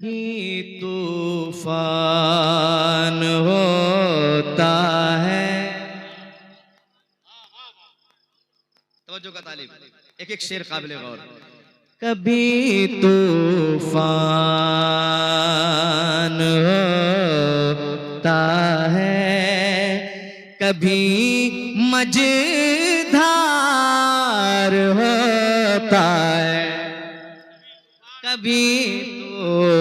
ही तूफान होता है। तवज्जो का तालिब, एक एक शेर काबिल गौर। कभी तूफान होता है, कभी मझधार होता है, कभी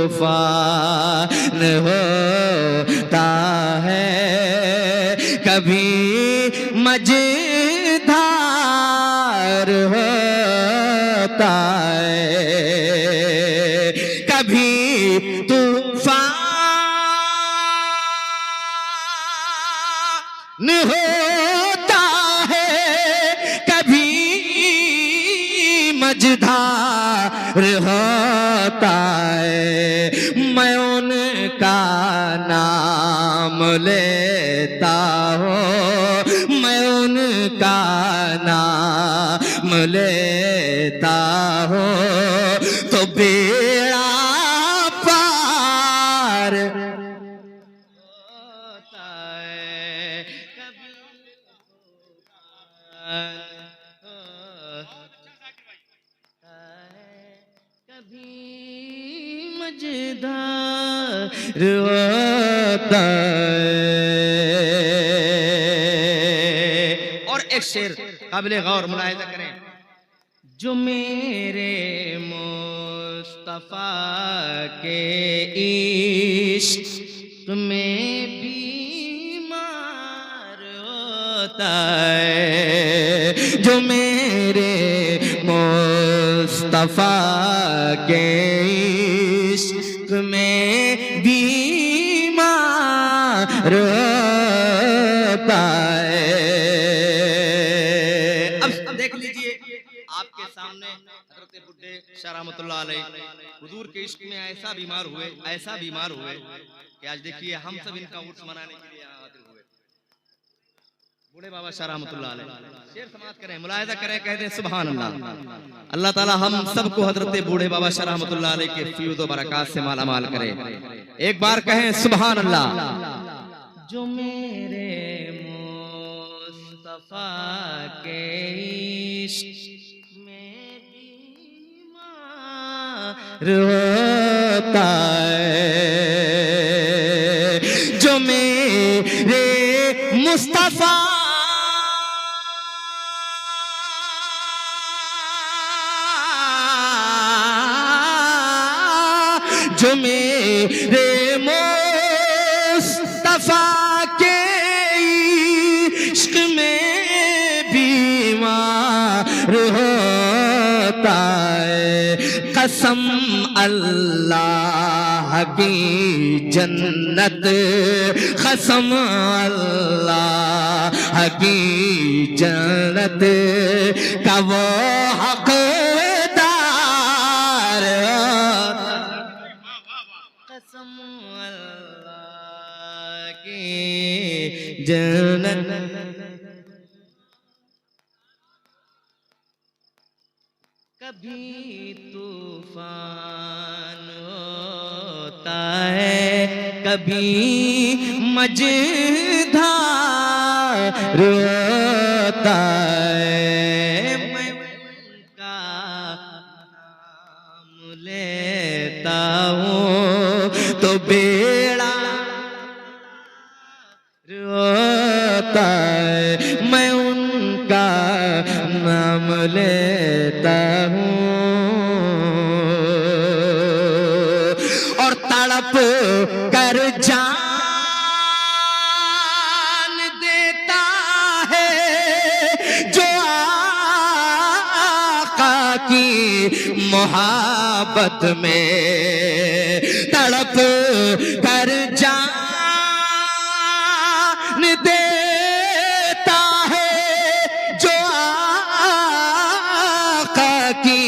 तूफान होता है, कभी मझधार होता है, कभी तूफान होता है, कभी मझधार होता है। मैं उनका नाम लेता हूँ, मैं उनका नाम लेता हूँ, तो बेड़ा पार होता है। कभी कभी मजेदार होता है। और एक शेर काबिले गौर, मुलाहिजा करें। जो मेरे मुस्तफा के इश्क में बीमार होता है, जो मेरे मुस्तफा के इश्क में बीमार होता है। अब देख लीजिए आपके सामने हज़रत बुड्ढे शाह रहमतुल्लाह अलैह हुजूर के इश्क में ऐसा बीमार हुए कि आज देखिए हम सब इनका उर्स मनाने के लिए यहाँ हाजिर हुए। बूढ़े बाबा शाह रहमतुल्लाह अलैह शेर समाप्त करें, मुलाहिजा करें, कहते हैं सुभान अल्लाह। अल्लाह ताला हम सबको हजरत बूढ़े बाबा शाह रहमतुल्लाह अलैह के फयूज़ व बरक़ात से मालामाल करे। एक बार कहें सुभान अल्लाह। जो मेरे मुस्तफा के इश्क में बीमार होता है, जो मेरे मुस्तफा जो मेरे मुस्तफा के इश्क में बीमार होता है। कसम अल्लाह की जन्नत, कसम अल्लाह की जन्नत का वो हकदार, कसम अल्लाह की जन्नत। कभी तूफान होता है, कभी मझधार होता है। मैं उनका नाम लेता हूँ, तो बेड़ा होता है। मैं उनका नाम लेता हूँ और तड़प कर जान देता है, जो आका की मोहब्बत में तड़प कर जान देता है, जो आका की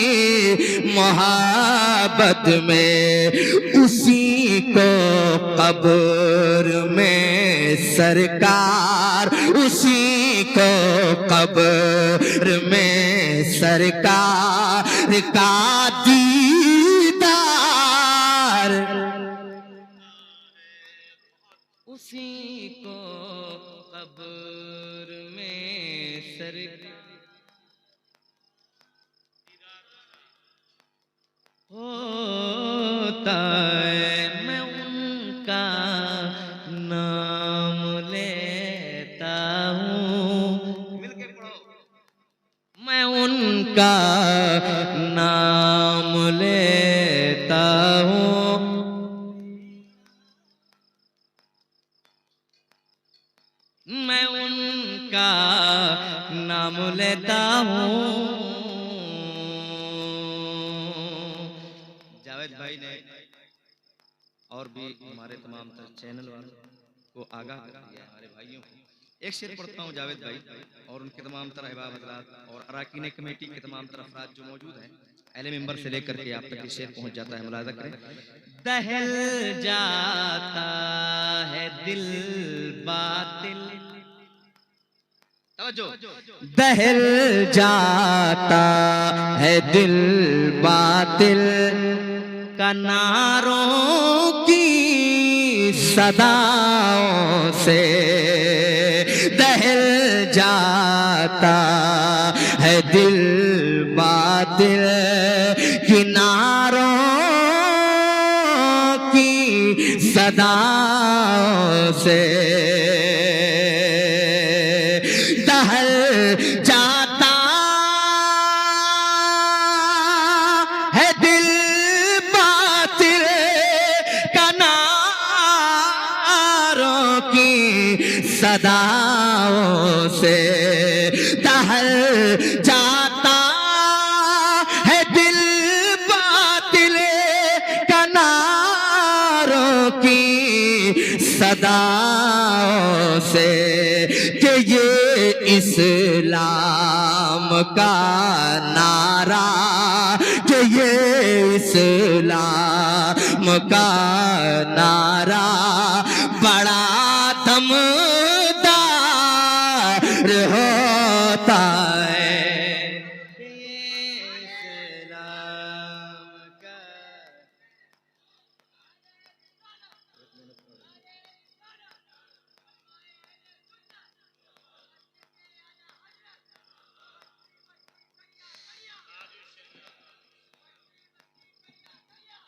मोहब्बत में। उसी को कब्र में सरकार, उसी को कब्र में सरकार का दीदार उसी को कब्र में सर होता है, मैं उनका नाम लेता हूँ। मिलके पढ़ो। मैं उनका नाम लेता हूँ, मैं उनका नाम लेता हूँ। जावेद भाई ने और भी हमारे तमाम चैनल वालों को आगाह किया, हमारे भाइयों को। एक शेर पढ़ता हूँ जावेद भाई और उनके तमाम तरह अहबाब हज़रात और अराकीन कमेटी के तमाम तरह अफराद जो मौजूद हैं, अहले मेंबर से लेकर के आप तक ये शेर पहुंच जाता है। मुलाज़ा करें। दहल जाता है दिल बातिल, दहल जाता है दिल बातिल का नारों की सदाओं से, दहल जाता है दिल बातिल किनारों की सदाओं से, दहल जाता है दिल बातिल किनारों की सदाओं से, दहल जाता है दिल बातिल किनारों की सदाओं से, कि ये इस्लाम का नारा, कि ये इस्लाम का नारा बड़ा दमदार होता है।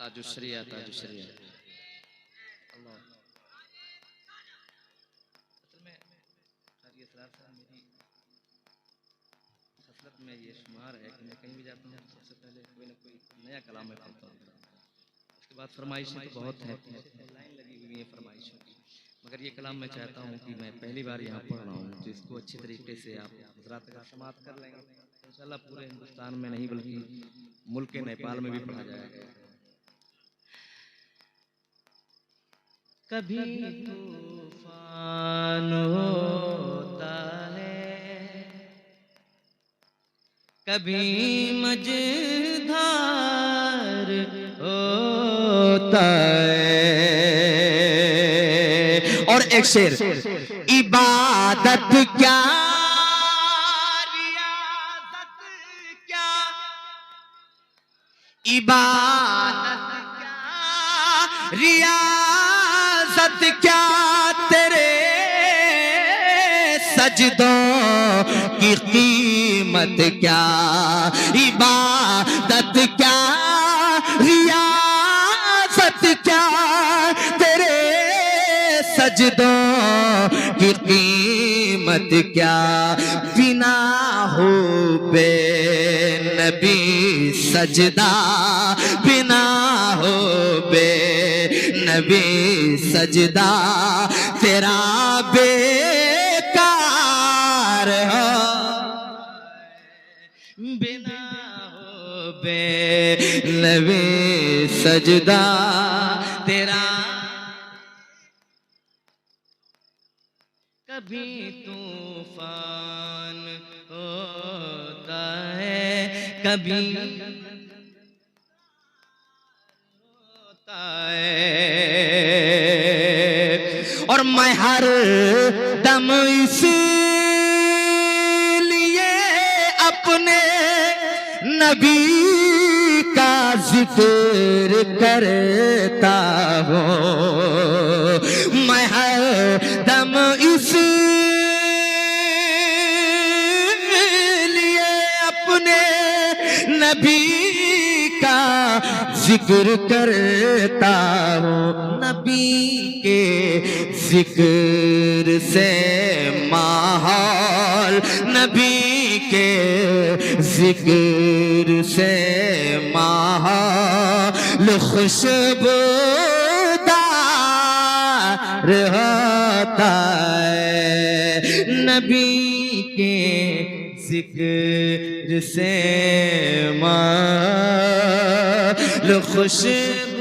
ताजुश्रिया ताजुश्रिया अल्लाह। असल में ये सरासर मेरी खसलत में ये शुमार है कि मैं कहीं भी जाता हूँ सबसे पहले कोई ना कोई नया कलाम में पढ़ता हूँ। उसके बाद फरमाइशें तो बहुत हैं, लाइन लगी हुई है फरमाइशों की, मगर ये कलाम मैं चाहता हूँ कि मैं पहली बार यहाँ पढ़ रहा हूँ, तो इसको अच्छी तरीके से आप हज़रात का समाअत कर लेंगे इंशाअल्लाह। पूरे हिंदुस्तान में नहीं बल्कि मुल्क नेपाल में भी पढ़ा जाएगा। कभी तूफान होता है, कभी मझधार होता है। और एक शेर, इबादत क्या रियाजत क्या, इबादत क्या रियाजत क्या, तेरे सजदों की कीमत क्या, इबादत क्या रियाजत क्या, तेरे सजदों की कीमत क्या, बिना हो बे नबी सजदा, बिना हो बे नबी सजदा, तेरा बेकार हो, बिना हो बे नबी सजदा, तेरा। कभी तूफान होता है, कभी होता है, और मैं हर दम इसलिए अपने नबी का जिक्र करता हूँ, मैं हर जिक्र करता हूँ नबी के जिक्र से माहौल, नबी के जिक्र से माहौल खुशबूदार होता है। नबी के जिक्र से माहौल खुशबूदार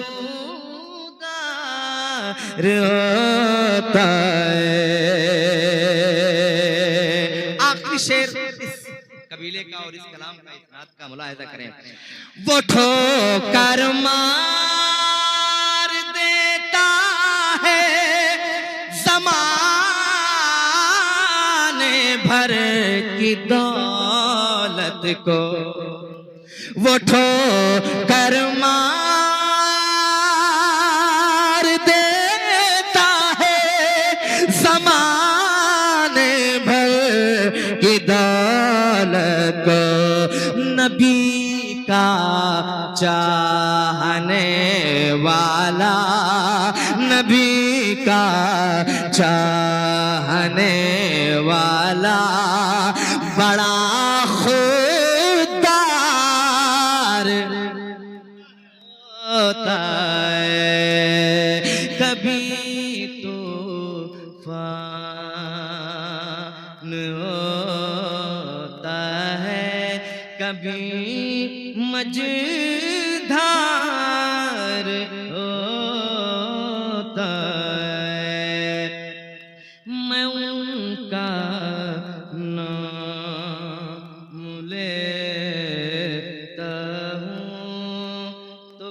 होता है। आखिरी शेर इस कबीले का और इस कलाम का, इस नात का मुलाहिजा करें। वो ठोकर मार देता है ज़माने भर की दौलत को, वो ठोकर मार देता है ज़माने भर की दौलत को। नबी का चाहने वाला, नबी का चाहने वाला बड़ा खुददार होता है। कभी तूफान होता है, कभी मझधार होता है। मैं उनका नाम लेता हूँ तो